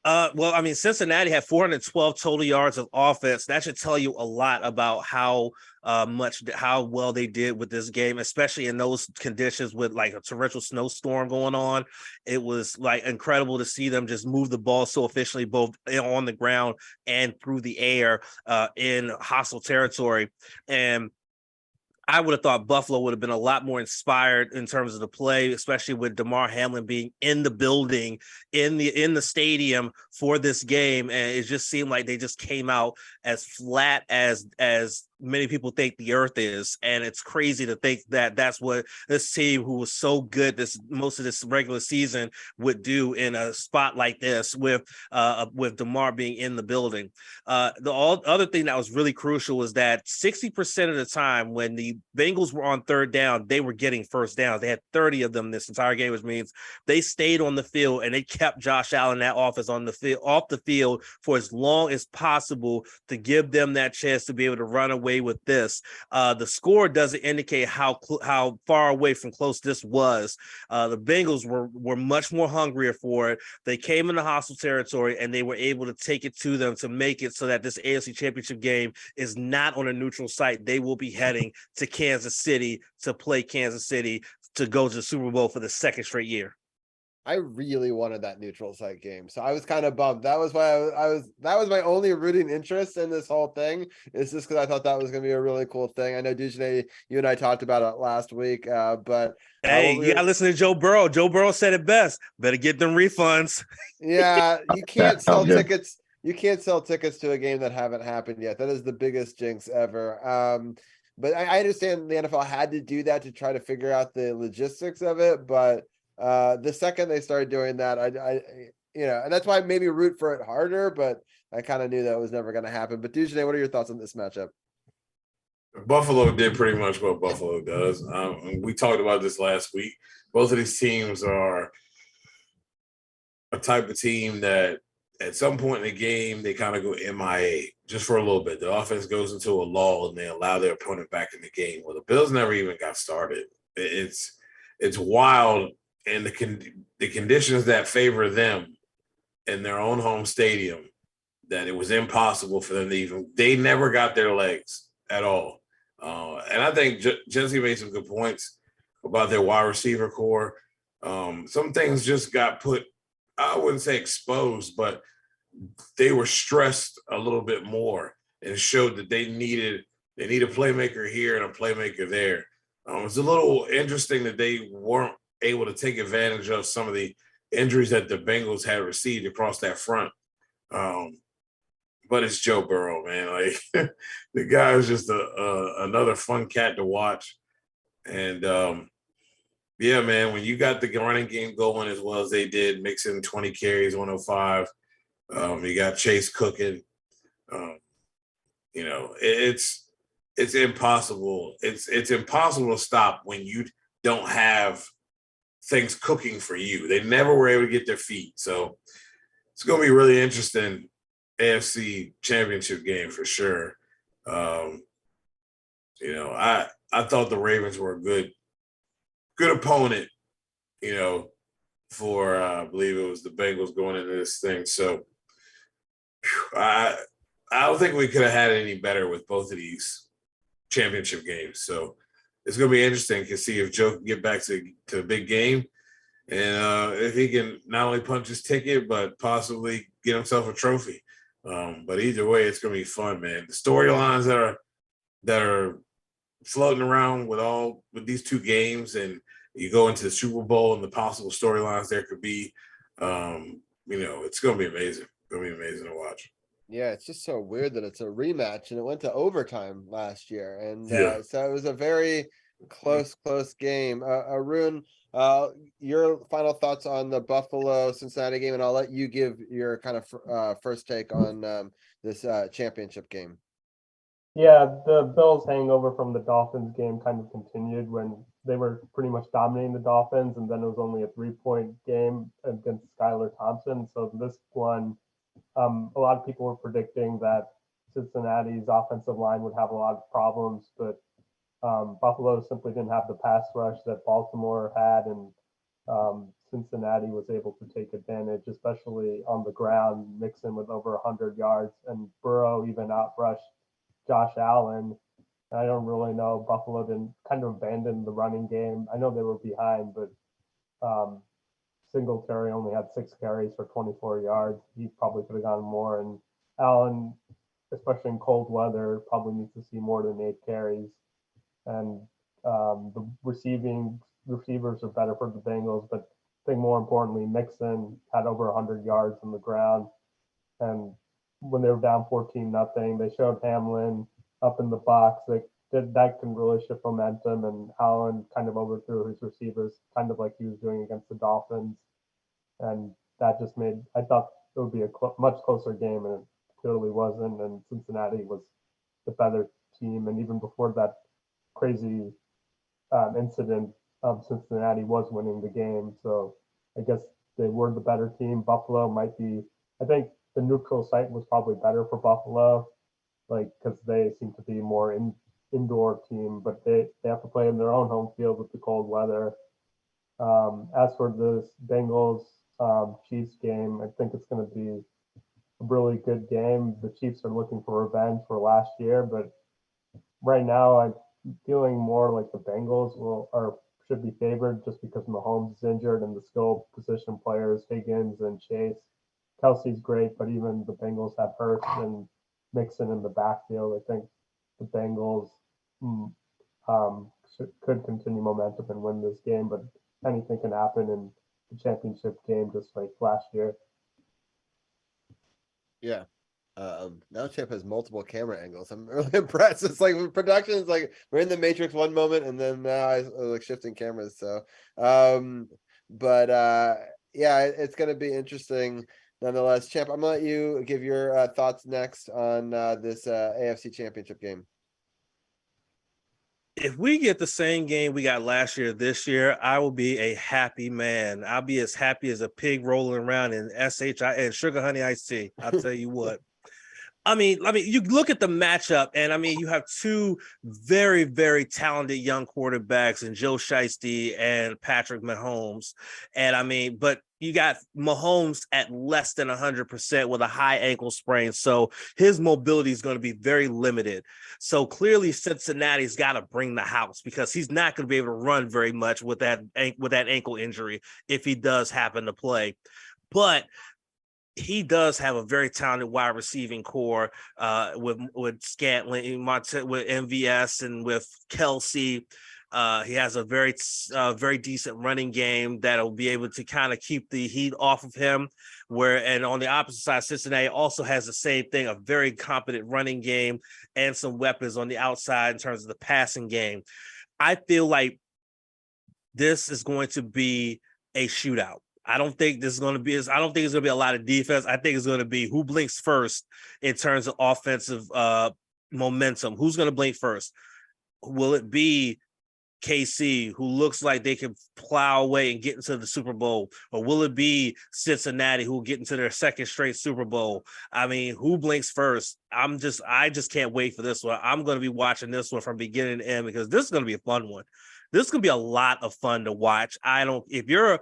Well, I mean, Cincinnati had 412 total yards of offense. That should tell you a lot about how well they did with this game, especially in those conditions with like a torrential snowstorm going on. It was like incredible to see them just move the ball so efficiently, both on the ground and through the air in hostile territory. And I would have thought Buffalo would have been a lot more inspired in terms of the play, especially with Damar Hamlin being in the building, in the stadium for this game. And it just seemed like they just came out as flat as many people think the earth is. And it's crazy to think that that's what this team, who was so good most of this regular season, would do in a spot like this with Damar being in the building. The other thing that was really crucial was that 60% of the time when the Bengals were on third down, they were getting first downs. They had 30 of them this entire game, which means they stayed on the field and they kept Josh Allen, that offense, off the field for as long as possible to give them that chance to be able to run away with this. The score doesn't indicate how far away from close this was. The Bengals were much more hungrier for it. They came into hostile territory and they were able to take it to them to make it so that this AFC Championship game is not on a neutral site. They will be heading to Kansas City to play Kansas City to go to the Super Bowl for the second straight year. I really wanted that neutral site game, so I was kind of bummed. That was why that was my only rooting interest in this whole thing. Is just because I thought that was going to be a really cool thing. I know Dujunnea, you and I talked about it last week, but hey, you gotta listen to Joe Burrow. Joe Burrow said it best. Better get them refunds. Yeah, you can't sell tickets. You can't sell tickets to a game that haven't happened yet. That is the biggest jinx ever. But I understand the NFL had to do that to try to figure out the logistics of it, but the second they started doing that, I and that's why I maybe root for it harder, but I kind of knew that was never going to happen. But Dujunnea, what are your thoughts on this matchup? Buffalo did pretty much what Buffalo does. We talked about this last week. Both of these teams are a type of team that at some point in the game, they kind of go MIA just for a little bit. The offense goes into a lull and they allow their opponent back in the game. Well, the Bills never even got started. It's wild. And the conditions that favor them in their own home stadium, that it was impossible for them to they never got their legs at all. And I think Jesse made some good points about their wide receiver core. Some things just got put, I wouldn't say exposed, but they were stressed a little bit more and showed that they need a playmaker here and a playmaker there. It's a little interesting that they weren't able to take advantage of some of the injuries that the Bengals had received across that front. But it's Joe Burrow, man. Like the guy is just another fun cat to watch. And yeah, man, when you got the running game going as well as they did, mixing 20 carries, 105, you got Chase cooking. It's impossible. It's impossible to stop when you don't have things cooking for you. They never were able to get their feet. So it's going to be really interesting AFC Championship game for sure. I thought the Ravens were a good opponent, for I believe it was the Bengals going into this thing. So I don't think we could have had any better with both of these championship games. So it's going to be interesting to see if Joe can get back to the big game, and if he can not only punch his ticket but possibly get himself a trophy. But either way, it's going to be fun, man. The storylines that are floating around with these two games, and you go into the Super Bowl and the possible storylines there could be, it's going to be amazing. It's going to be amazing to watch. Yeah, it's just so weird that it's a rematch and it went to overtime last year. And Yeah. so it was a very close game. Arun, your final thoughts on the Buffalo Cincinnati game, and I'll let you give your kind of first take on this championship game. Yeah, the Bills' hangover from the Dolphins game kind of continued when they were pretty much dominating the Dolphins, and then it was only a 3-point game against Skylar Thompson. So this one, a lot of people were predicting that Cincinnati's offensive line would have a lot of problems, but Buffalo simply didn't have the pass rush that Baltimore had, and Cincinnati was able to take advantage, especially on the ground. Mixon with over 100 yards, and Burrow even outrushed Josh Allen. I don't really know. Buffalo didn't kind of abandon the running game. I know they were behind, but Singletary only had 6 carries for 24 yards. He probably could have gotten more. And Allen, especially in cold weather, probably needs to see more than 8 carries. And the receivers are better for the Bengals, but I think more importantly, Mixon had over 100 yards on the ground. And when they were down 14-0, they showed Hamlin up in the box. That can really shift momentum, and Allen kind of overthrew his receivers, kind of like he was doing against the Dolphins. And that just I thought it would be a much closer game, and it clearly wasn't. And Cincinnati was the better team. And even before that crazy incident, Cincinnati was winning the game. So I guess they were the better team. Buffalo might be, I think the neutral site was probably better for Buffalo, because they seem to be more indoor team, but they have to play in their own home field with the cold weather. As for the Bengals Chiefs game, I think it's going to be a really good game. The Chiefs are looking for revenge for last year, but right now I'm feeling more like the Bengals should be favored just because Mahomes is injured and the skill position players, Higgins and Chase. Kelsey's great, but even the Bengals have Hurts and Mixon in the backfield. I think the Bengals could continue momentum and win this game, but anything can happen in the championship game, just like last year. Yeah. Now Champ has multiple camera angles. I'm really impressed. It's like production is like we're in the Matrix one moment, and then now I like shifting cameras. So, yeah, it's going to be interesting nonetheless. Champ, I'm gonna let you give your thoughts next on this AFC Championship game. If we get the same game we got last year, this year, I will be a happy man. I'll be as happy as a pig rolling around in and sugar honey iced tea. I'll tell you what. I mean, you look at the matchup, and I mean, you have two very, very talented young quarterbacks in Joe Shiesty and Patrick Mahomes. And I mean, but you got Mahomes at less than 100% with a high ankle sprain. So his mobility is going to be very limited. So clearly Cincinnati's got to bring the house because he's not going to be able to run very much with that ankle injury if he does happen to play. But he does have a very talented wide receiving core with Scantling, with MVS, and with Kelsey. He has a very decent running game that'll be able to kind of keep the heat off of him. And on the opposite side, Cincinnati also has the same thing, a very competent running game and some weapons on the outside in terms of the passing game. I feel like this is going to be a shootout. I don't think it's going to be a lot of defense. I think it's going to be who blinks first in terms of offensive momentum. Who's going to blink first? Will it be KC, who looks like they can plow away and get into the Super Bowl? Or will it be Cincinnati, who will get into their second straight Super Bowl? I mean, who blinks first? I just can't wait for this one. I'm going to be watching this one from beginning to end because this is going to be a fun one. This could be a lot of fun to watch. If you're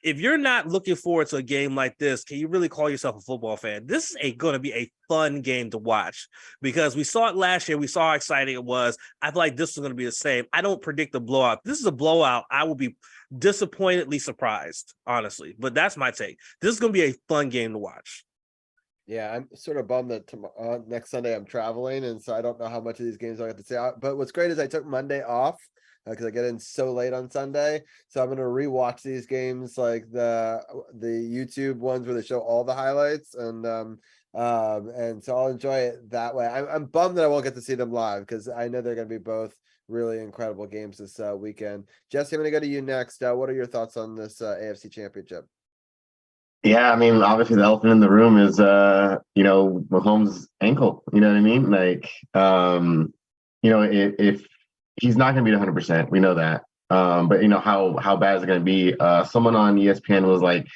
if you're not looking forward to a game like this, can you really call yourself a football fan? This is going to be a fun game to watch because we saw it last year. We saw how exciting it was. I feel like this is going to be the same. I don't predict a blowout. This is a blowout. I will be disappointedly surprised, honestly. But that's my take. This is going to be a fun game to watch. Yeah, I'm sort of bummed that next Sunday I'm traveling, and so I don't know how much of these games I have to say. But what's great is I took Monday off because I get in so late on Sunday, so I'm going to rewatch these games, like the YouTube ones where they show all the highlights, and so I'll enjoy it that way. I'm bummed that I won't get to see them live because I know they're going to be both really incredible games this weekend. Jesse, I'm going to go to you next. What are your thoughts on this AFC Championship? Yeah, I mean, obviously the elephant in the room is, Mahomes' ankle. You know what I mean? Like, if he's not going to be 100%, we know that. But how bad is it going to be? Someone on ESPN was like,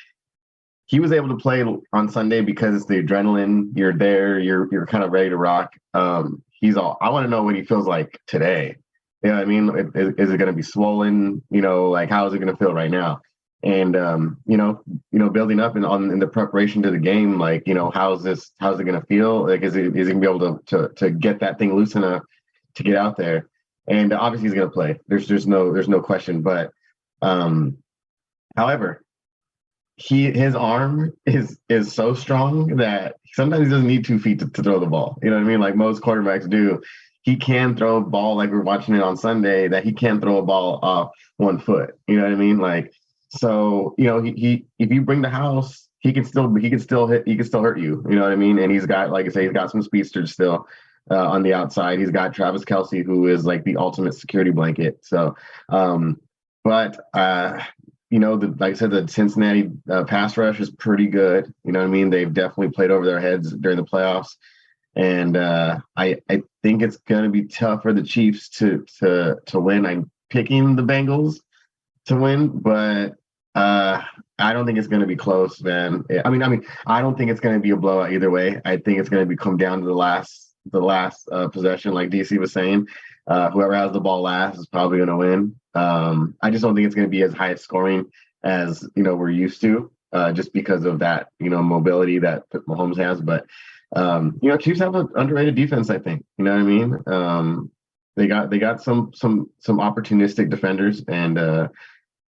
he was able to play on Sunday because it's the adrenaline. You're there. You're kind of ready to rock. I want to know what he feels like today. You know what I mean? Is it going to be swollen? Like, how is it going to feel right now? And building up in the preparation to the game, like, how's it going to feel? Like, is he going to be able to get that thing loose enough to get out there? And obviously he's going to play. There's no question. But however, his arm is so strong that sometimes he doesn't need 2 feet to throw the ball. You know what I mean? Like most quarterbacks do. He can throw a ball, like we're watching it on Sunday, that he can throw a ball off 1 foot. You know what I mean? Like, so, he if you bring the house, he can still hurt you. You know what I mean? And he's got, like I say, he's got some speedsters still on the outside. He's got Travis Kelce, who is like the ultimate security blanket. So, like I said, the Cincinnati pass rush is pretty good. You know what I mean? They've definitely played over their heads during the playoffs. And I think it's going to be tough for the Chiefs to win. I'm picking the Bengals to win, but I don't think it's going to be close, man. I mean, I don't think it's going to be a blowout either way. I think it's going to come down to the last possession, like DC was saying. Whoever has the ball last is probably going to win. I just don't think it's going to be as high scoring as we're used to, just because of that mobility that Mahomes has. But Chiefs have an underrated defense, I think. You know what I mean? They got some opportunistic defenders, and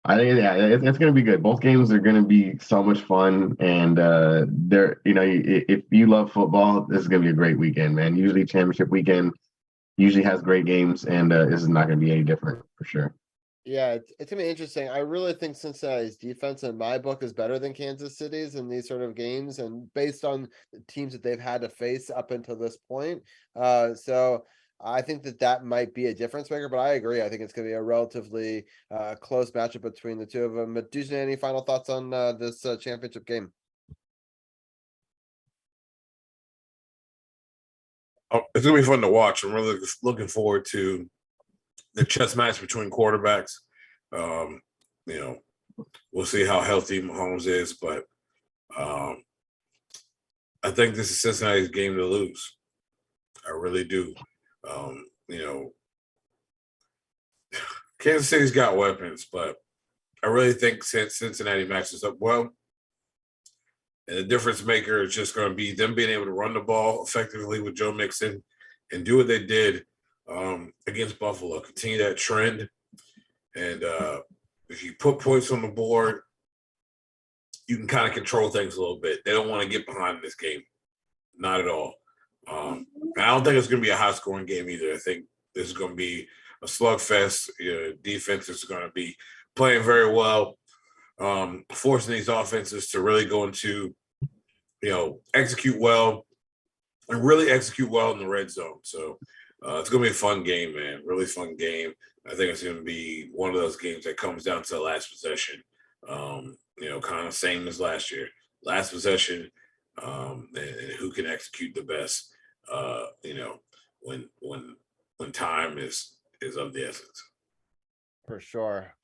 I think it's going to be good. Both games are going to be so much fun, and if you love football, this is going to be a great weekend, man. Usually, championship weekend usually has great games, and this is not going to be any different for sure. Yeah, it's gonna be interesting. I really think Cincinnati's defense in my book is better than Kansas City's in these sort of games, and based on the teams that they've had to face up until this point. So I think that might be a difference maker, but I agree. I think it's going to be a relatively close matchup between the two of them. But Dujunnea, any final thoughts on this championship game? Oh, it's going to be fun to watch. I'm really looking forward to the chess match between quarterbacks. We'll see how healthy Mahomes is, but I think this is Cincinnati's game to lose. I really do. Kansas City's got weapons, but I really think Cincinnati matches up well. And the difference maker is just going to be them being able to run the ball effectively with Joe Mixon and do what they did against Buffalo. Continue that trend. And if you put points on the board, you can kind of control things a little bit. They don't want to get behind in this game. Not at all. I don't think it's going to be a high-scoring game either. I think this is going to be a slugfest. Defense is going to be playing very well, forcing these offenses to really go into, execute well and really execute well in the red zone. So it's going to be a fun game, man. Really fun game. I think it's going to be one of those games that comes down to the last possession. Kind of same as last year. Last possession, and who can execute the best. When time is of the essence. For sure.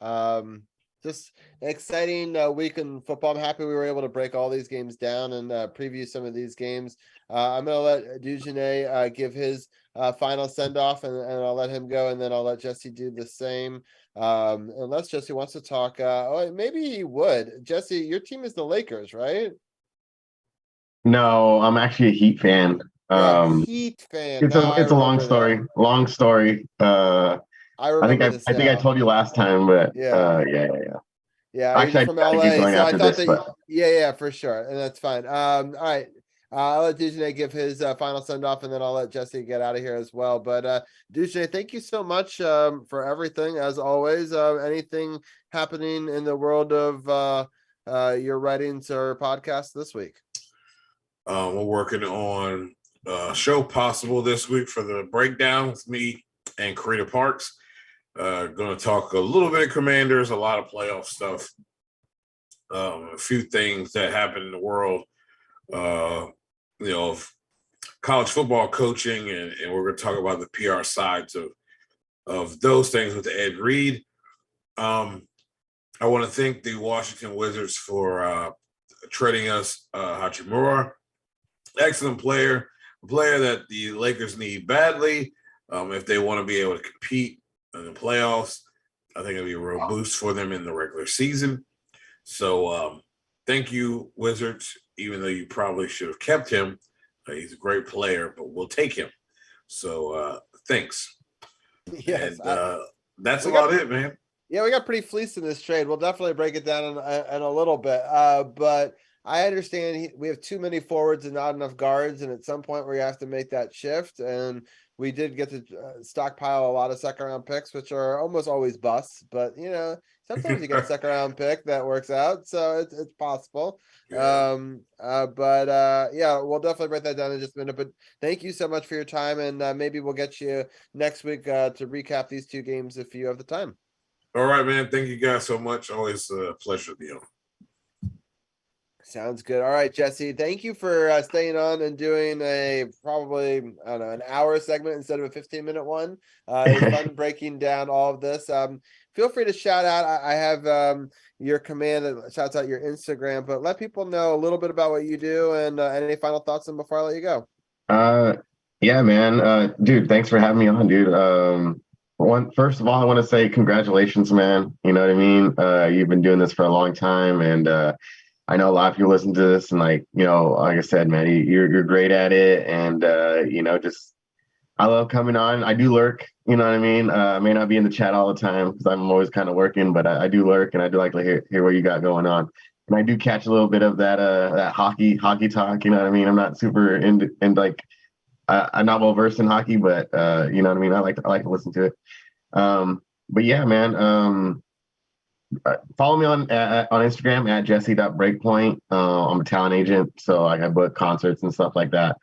just an exciting week in football. I'm happy we were able to break all these games down and preview some of these games. I'm going to let Dujunnea give his final send off, and I'll let him go, and then I'll let Jesse do the same. Unless Jesse wants to talk. Maybe he would. Jesse, your team is the Lakers, right? No, I'm actually a Heat fan. Heat fan. It's a long story. That. Long story. I think I told you last time, but yeah. Actually, from I LA, get going so after I thought this, that. Yeah, for sure, and that's fine. All right. I'll let Dujunnea give his final send off, and then I'll let Jesse get out of here as well. But Dujunnea, thank you so much for everything, as always. Anything happening in the world of your writings or podcasts this week? We're working on a show possible this week for the breakdown with me and Karita Parks. Going to talk a little bit of Commanders, a lot of playoff stuff, a few things that happen in the world, of college football coaching, and we're going to talk about the PR sides of those things with Ed Reed. I want to thank the Washington Wizards for trading us Hachimura. Excellent player, a player that the Lakers need badly if they want to be able to compete in the playoffs. I think it'll be a real boost for them in the regular season. So thank you, Wizards, even though you probably should have kept him. He's a great player, but we'll take him. So thanks. Yes, and that's about it, man. Yeah, we got pretty fleeced in this trade. We'll definitely break it down in a little bit. But I understand we have too many forwards and not enough guards, and at some point we have to make that shift. And we did get to stockpile a lot of second-round picks, which are almost always busts. But sometimes you get a second-round pick that works out, so it's possible. Yeah. We'll definitely break that down in just a minute. But thank you so much for your time, and maybe we'll get you next week to recap these two games if you have the time. All right, man. Thank you guys so much. Always a pleasure to be on. Sounds good. All right, Jesse, thank you for staying on and doing probably, an hour segment instead of a 15-minute one. It was fun breaking down all of this. Feel free to shout out. I have your command that shouts out your Instagram, but let people know a little bit about what you do and any final thoughts before I let you go. Yeah, man. Dude, thanks for having me on, dude. First of all, I want to say congratulations, man. You know what I mean? You've been doing this for a long time, and I know a lot of people listen to this, and like I said, man, you're great at it, and I love coming on. I do lurk, you know what I mean? I may not be in the chat all the time because I'm always kind of working, but I do lurk, and I do like to hear what you got going on. And I do catch a little bit of that hockey talk, you know what I mean? I'm not super into I'm not well versed in hockey, but you know what I mean? I like to listen to it. But yeah, man. Follow me on Instagram at jesse.breakpoint. I'm a talent agent, so I book concerts and stuff like that,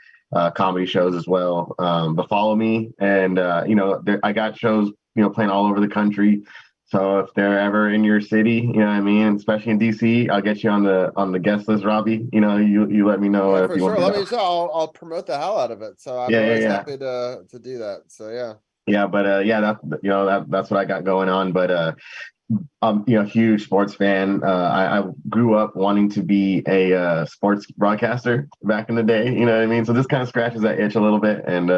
comedy shows as well. But follow me, and I got shows playing all over the country. So if they're ever in your city, you know what I mean, especially in DC, I'll get you on the guest list, Robbie. You let me know if for you sure. want to. Let me know. I'll promote the hell out of it. So I'm always happy to do that. So yeah. Yeah, but that's what I got going on. But I'm huge sports fan. I grew up wanting to be a sports broadcaster back in the day. You know what I mean? So this kind of scratches that itch a little bit, and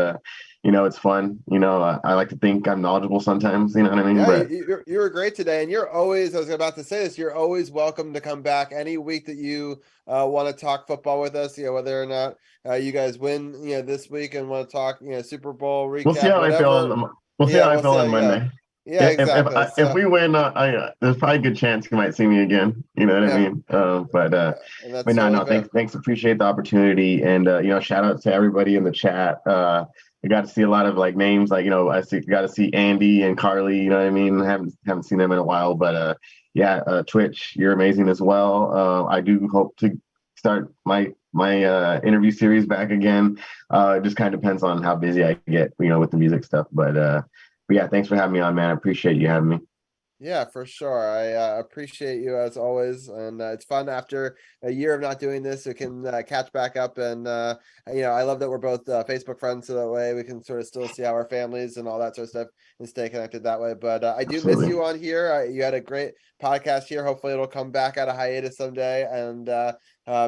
it's fun. I like to think I'm knowledgeable sometimes. You know what I mean? Yeah, but you were great today, and you're always. I was about to say this. You're always welcome to come back any week that you want to talk football with us. Whether or not you guys win, this week and want to talk, Super Bowl recap. We'll see how I feel. We'll see how I feel on Monday. Yeah, exactly. If we win, there's probably a good chance you might see me again. You know what I mean? But no. Thanks. Appreciate the opportunity, and shout out to everybody in the chat. I got to see a lot of names, got to see Andy and Carly. You know what I mean? Haven't seen them in a while, but Twitch, you're amazing as well. I do hope to start my interview series back again. It just kind of depends on how busy I get, with the music stuff, but yeah, thanks for having me on, man. I appreciate you having me. Yeah, for sure. I appreciate you as always, and it's fun after a year of not doing this. We can catch back up, and I love that we're both Facebook friends, so that way we can sort of still see how our families and all that sort of stuff and stay connected that way. But I do miss you on here. You had a great podcast here. Hopefully, it'll come back out of hiatus someday, and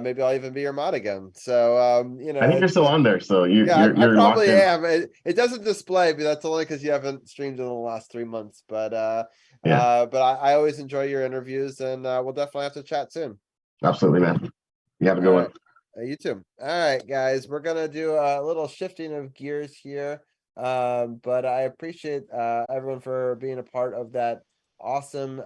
maybe I'll even be your mod again. So I think you're still on there, so you're I probably locked in. am. It doesn't display, but that's only because you haven't streamed in the last 3 months. But I always enjoy your interviews, and we'll definitely have to chat soon. Absolutely, man. You have a good one. You too. All right, guys, we're gonna do a little shifting of gears here, but I appreciate everyone for being a part of that awesome